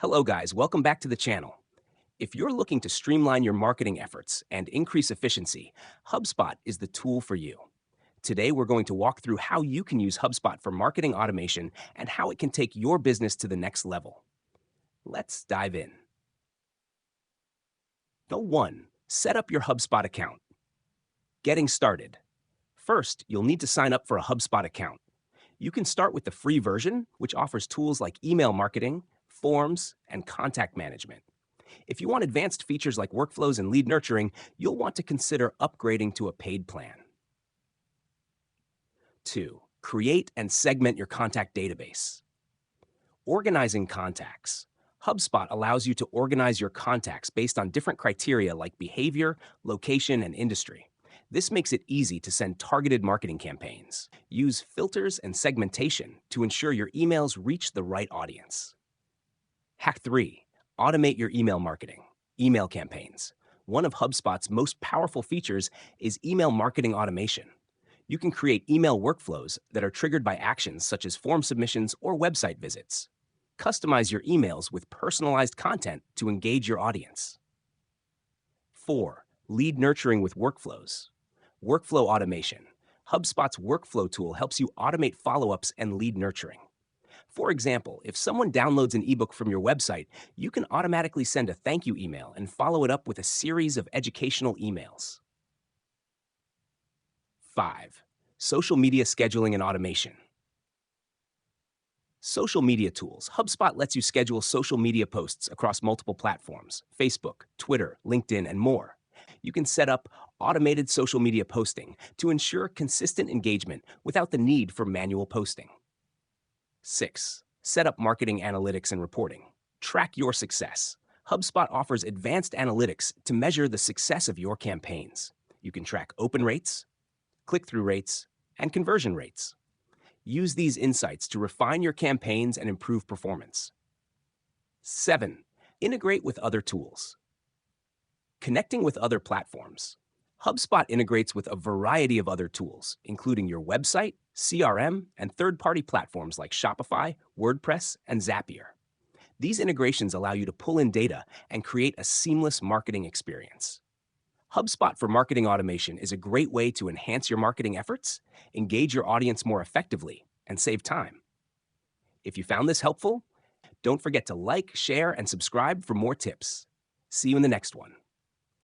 Hello, guys. Welcome back to the channel. If you're looking to streamline your marketing efforts and increase efficiency, HubSpot is the tool for you. Today, we're going to walk through how you can use HubSpot for marketing automation and how it can take your business to the next level. Let's dive in. Number 1. Set up your HubSpot account. Getting started. First, you'll need to sign up for a HubSpot account. You can start with the free version, which offers tools like email marketing, forms, and contact management. If you want advanced features like workflows and lead nurturing, you'll want to consider upgrading to a paid plan. 2. Create and segment your contact database. Organizing contacts. HubSpot allows you to organize your contacts based on different criteria like behavior, location, and industry. This makes it easy to send targeted marketing campaigns. Use filters and segmentation to ensure your emails reach the right audience. Hack 3. Automate your email marketing. Email campaigns. One of HubSpot's most powerful features is email marketing automation. You can create email workflows that are triggered by actions such as form submissions or website visits. Customize your emails with personalized content to engage your audience. 4. Lead nurturing with workflows. Workflow automation. HubSpot's workflow tool helps you automate follow-ups and lead nurturing. For example, if someone downloads an ebook from your website, you can automatically send a thank you email and follow it up with a series of educational emails. 5. Social media scheduling and automation. Social media tools. HubSpot lets you schedule social media posts across multiple platforms: Facebook, Twitter, LinkedIn, and more. You can set up automated social media posting to ensure consistent engagement without the need for manual posting. 6. Set up marketing analytics and reporting. Track your success. HubSpot offers advanced analytics to measure the success of your campaigns. You can track open rates, click-through rates, and conversion rates. Use these insights to refine your campaigns and improve performance. 7. Integrate with other tools. Connecting with other platforms. HubSpot integrates with a variety of other tools, including your website, CRM, and third-party platforms like Shopify, WordPress, and Zapier. These integrations allow you to pull in data and create a seamless marketing experience. HubSpot for marketing automation is a great way to enhance your marketing efforts, engage your audience more effectively, and save time. If you found this helpful, don't forget to like, share, and subscribe for more tips. See you in the next one.